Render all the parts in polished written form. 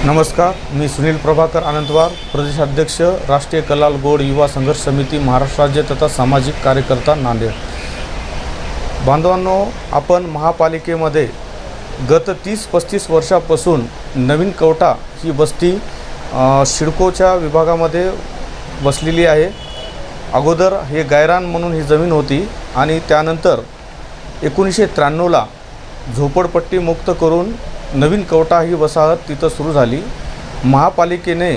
नमस्कार, मी सुनील प्रभाकर आनंदवार, प्रदेशाध्यक्ष राष्ट्रीय कलाल गोड युवा संघर्ष समिती महाराष्ट्र राज्य तथा सामाजिक कार्यकर्ता नांदेड। बांधवांनो, आपण महापालिकेमध्ये गत 30-35 वर्षापासून नवीन कवठा ही बस्ती सिडकोच्या विभागामध्ये बसलेली आहे। अगोदर हे गायरान म्हणून ही जमीन होती आणि त्यानंतर 1993ला झोपडपट्टी मुक्त करून नवीन कवठा ही वसाहत तिथं सुरू झाली। महापालिकेने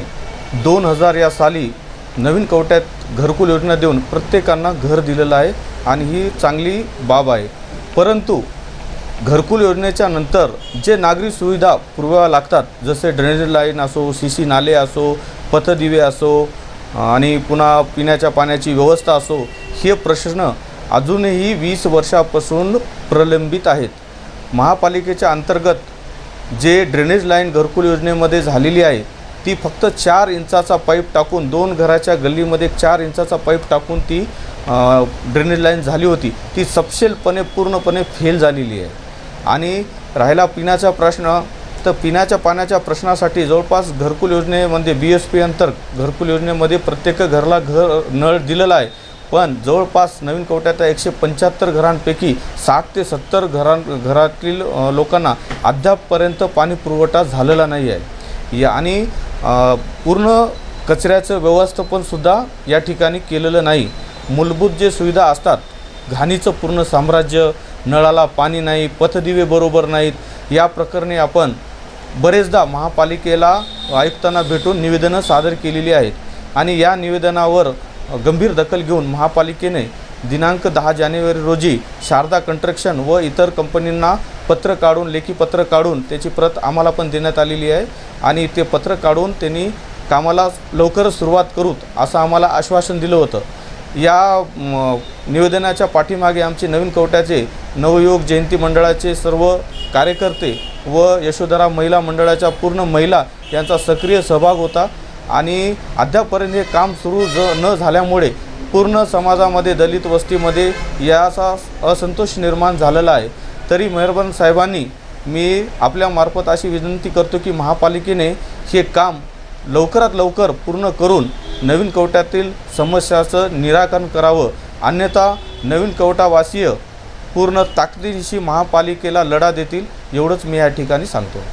2000 या साली नवीन कवट्यात घरकुल योजना देऊन प्रत्येकांना घर दिलेलं आहे आणि ही चांगली बाब आहे। परंतु घरकुल योजनेच्या नंतर जे नागरी सुविधा पुरवाव्या लागतात, जसे ड्रेनेज लाईन असो, सीसी नाले असो, पथदिवे असो आणि पुन्हा पिण्याच्या पाण्याची व्यवस्था असो, हे प्रश्न अजूनही 20 वर्षापासून प्रलंबित आहेत। महापालिकेच्या अंतर्गत जे ड्रेनेज लाईन घरकुल योजनेमध्ये झालेली आहे ती फक्त 4 इंचाचा पाईप टाकून 2 घराच्या गल्लीमध्ये 4 इंचाचा पाईप टाकून ती ड्रेनेज लाईन झाली होती। ती सपशेलपणे पूर्णपणे फेल झालेली आहे। आणि राहिला पिण्याचा प्रश्न, तर पिण्याच्या पाण्याच्या प्रश्नासाठी जवळपास घरकुल योजनेमध्ये BSP अंतर्गत घरकुल योजनेमध्ये प्रत्येक घराला नळ दिलेला आहे, पण जवळपास नवीन कवट्याच्या 175 घरांपैकी 60 ते 70 घरातील लोकांना अद्यापपर्यंत पाणी पुरवठा झालेला नाही आहे। आणि पूर्ण कचऱ्याचं व्यवस्थापनसुद्धा या ठिकाणी केलेलं नाही। मूलभूत जे सुविधा असतात, घाणीचं पूर्ण साम्राज्य, नळाला पाणी नाही, पथदिवे बरोबर नाहीत, या प्रकरणी आपण बरेचदा महापालिकेला आयुक्तांना भेटून निवेदनं सादर केलेली आहेत। आणि या निवेदनावर गंभीर दखल घेऊन महापालिकेने दिनांक 10 जानेवारी रोजी शारदा कंस्ट्रक्शन व इतर कंपनींना पत्र काढून, लेखी पत्र काढून त्याची प्रत आम्हाला पण देण्यात आलेली आहे आणि ते पत्र काढून त्यांनी कामाला लवकरच सुरुवात करू असं आम्हाला आश्वासन दिलं होतं। या निवेदनाच्या पाठीमागे आमचे नवीन कवट्याचे नवयुवक जयंती मंडळाचे सर्व कार्यकर्ते व यशोधरा महिला मंडळाच्या पूर्ण महिला यांचा सक्रिय सहभाग होता। आणि अद्यापपर्यंत हे काम सुरू न झाल्यामुळे पूर्ण समाजामध्ये, दलित वस्तीमध्ये याचा असंतोष निर्माण झालेला आहे। तरी मेहरबान साहेबांनी मी आपल्यामार्फत अशी विनंती करतो की महापालिकेने हे काम लवकरात लवकर पूर्ण करून नवीन कवट्यातील समस्याचं निराकरण करावं, अन्यथा नवीन कवटावासीय पूर्ण ताकदीनिशी महापालिकेला लढा देतील, एवढंच मी या ठिकाणी सांगतो।